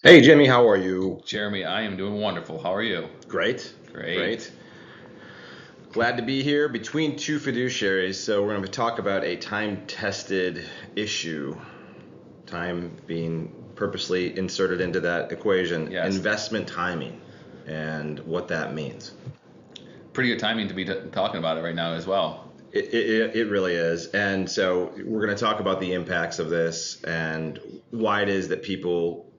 Hey Jimmy, how are you? Jeremy, I am doing wonderful. How are you? Great, Great. great. Glad to be here between two fiduciaries. So we're going to talk about a time-tested issue. Time being purposely inserted into that equation. Yes. Investment timing and what that means. Pretty good timing to be talking about it right now as well. It really is. And so we're going to talk about the impacts of this and why it is that people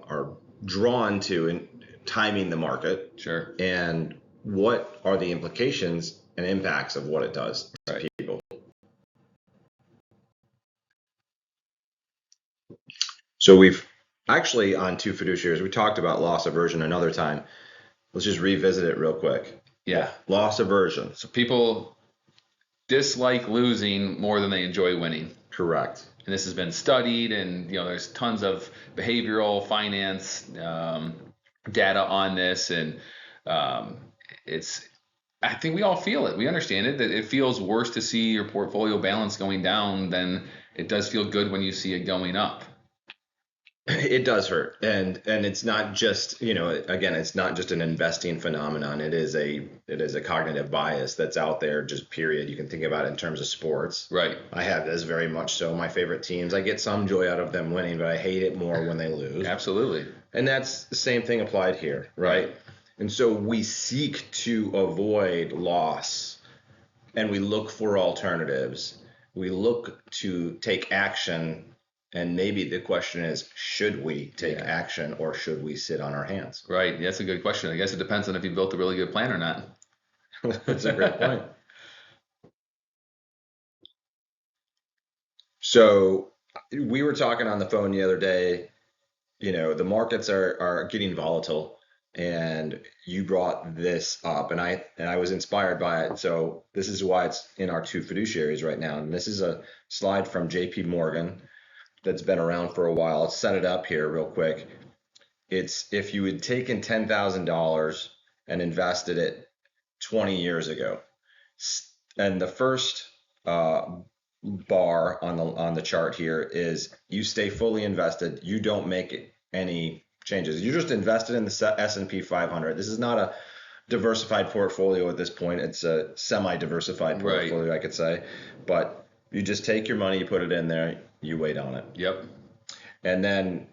are drawn to timing the market Sure. and what are the implications and impacts of what it does to Right. people. So we've actually on two fiduciaries, we talked about loss aversion another time. Let's just revisit it real quick. Yeah. Loss aversion. So people dislike losing more than they enjoy winning. Correct. And this has been studied, and there's tons of behavioral finance data on this, and um, it's. I think we all feel it. We understand it that it feels worse to see your portfolio balance going down than it does feel good when you see it going up. It does hurt, and it's not just again, it's not just an investing phenomenon. It is a cognitive bias that's out there. Just period. You can think about it in terms of sports. Right. I have this very much so. My favorite teams, I get some joy out of them winning, but I hate it more when they lose. Absolutely. And that's the same thing applied here, right? And so we seek to avoid loss, and we look for alternatives. We look to take action. And maybe the question is, should we take action or should we sit on our hands? Right. That's a good question. I guess it depends on if you built a really good plan or not. That's a great point. So we were talking on the phone the other day, the markets are getting volatile and you brought this up and I was inspired by it. So this is why it's in our two fiduciaries right now. And this is a slide from JP Morgan that's been around for a while. Let's set it up here real quick. It's if you had taken $10,000 and invested it 20 years ago, and the first bar on the chart here is you stay fully invested. You don't make any changes. You're just invested in the S&P 500. This is not a diversified portfolio at this point. It's a semi-diversified portfolio, right. I could say, but you just take your money, you put it in there, you wait on it. Yep. And then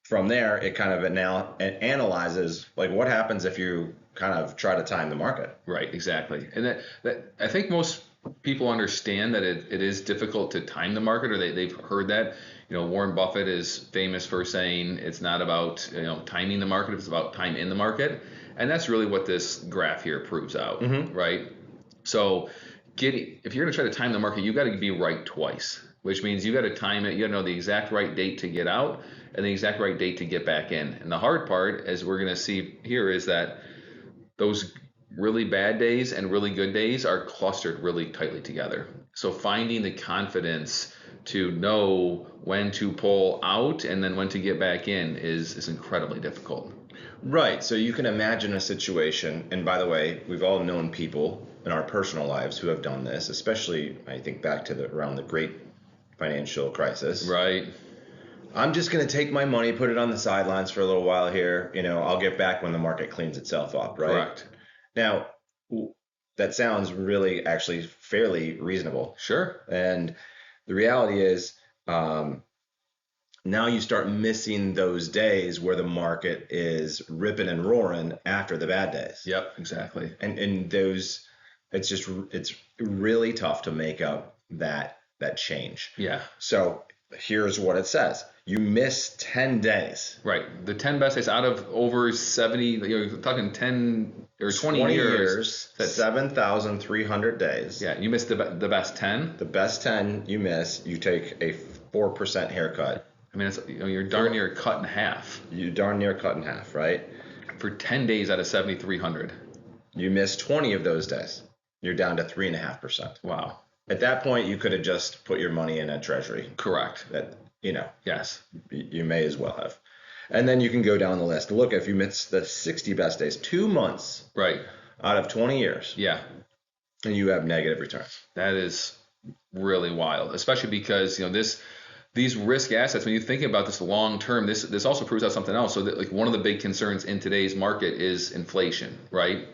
from there, it kind of now analyzes like what happens if you kind of try to time the market. Right, exactly. And that I think most people understand that it is difficult to time the market, or they've heard that. Warren Buffett is famous for saying it's not about timing the market, it's about time in the market. And that's really what this graph here proves out, right? So if you're going to try to time the market, you've got to be right twice, which means you got to time it. You got to know the exact right date to get out and the exact right date to get back in. And the hard part, as we're going to see here, is that those really bad days and really good days are clustered really tightly together. So finding the confidence to know when to pull out and then when to get back in is incredibly difficult. Right. So you can imagine a situation, and by the way, we've all known people in our personal lives who have done this, especially I think back to around the great financial crisis. Right. I'm just going to take my money, put it on the sidelines for a little while here. I'll get back when the market cleans itself up, right? Correct. Now, that sounds really actually fairly reasonable. Sure. And the reality is, now you start missing those days where the market is ripping and roaring after the bad days. Yep, exactly. And those, it's really tough to make up that change. Yeah. So here's what it says. You miss 10 days. Right. The 10 best days out of over 70, you're talking 10 or 20 years. 7,300 days. Yeah, you missed the best 10. The best 10 you miss, you take a 4% haircut. I mean, you're darn near cut in half. You darn near cut in half, right? For 10 days out of 7,300. You miss 20 of those days. You're down to 3.5%. Wow. At that point, you could have just put your money in a treasury. Correct. Yes. You may as well have. And then you can go down the list. Look, if you miss the 60 best days, 2 months. Right. Out of 20 years. Yeah. And you have negative returns. That is really wild, especially because, these risk assets, when you think about this long term, this also proves out something else. So that, like, one of the big concerns in today's market is inflation, right?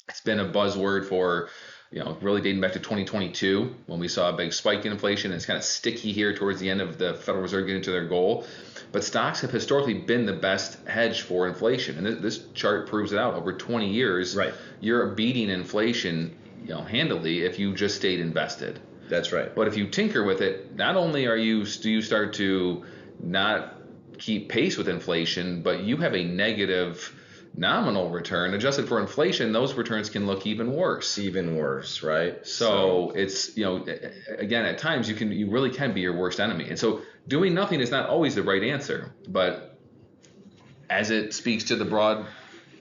It's been a buzzword for, really dating back to 2022 when we saw a big spike in inflation. It's kind of sticky here towards the end of the Federal Reserve getting to their goal. But stocks have historically been the best hedge for inflation, and this chart proves it out. Over 20 years, Right. You're beating inflation, handily if you just stayed invested. That's right. But if you tinker with it, not only do you start to not keep pace with inflation, but you have a negative nominal return. Adjusted for inflation, those returns can look even worse. Even worse, right? So it's, again, at times you really can be your worst enemy. And so doing nothing is not always the right answer, but as it speaks to the broad,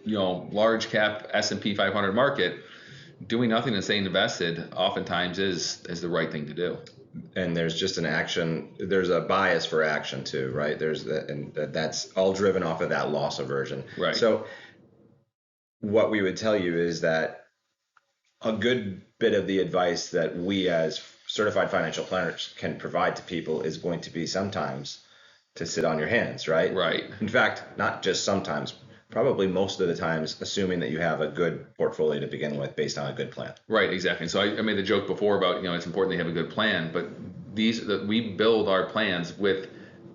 large cap S&P 500 market, doing nothing and staying invested oftentimes is the right thing to do. And there's just there's a bias for action too, right? And that's all driven off of that loss aversion. Right. So what we would tell you is that a good bit of the advice that we as certified financial planners can provide to people is going to be sometimes to sit on your hands, right? Right. In fact, not just sometimes, probably most of the times, assuming that you have a good portfolio to begin with based on a good plan. Right, exactly. So I made the joke before about, it's important to have a good plan, but we build our plans with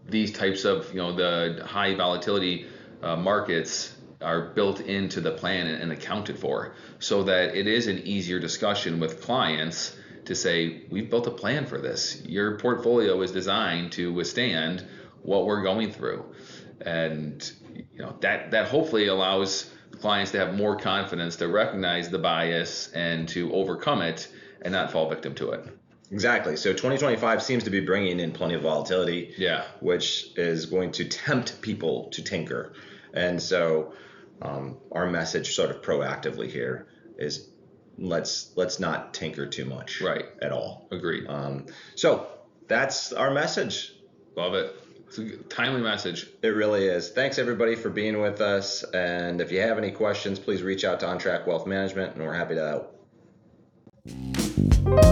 these types of, the high volatility markets are built into the plan and accounted for, so that it is an easier discussion with clients to say, we've built a plan for this. Your portfolio is designed to withstand what we're going through. And that hopefully allows clients to have more confidence to recognize the bias and to overcome it and not fall victim to it. Exactly. So 2025 seems to be bringing in plenty of volatility, yeah, which is going to tempt people to tinker. And so our message sort of proactively here is let's not tinker too much, right, at all. Agreed. So that's our message. Love it. It's a timely message. It really is. Thanks everybody for being with us. And if you have any questions, please reach out to On Track Wealth Management, and we're happy to help.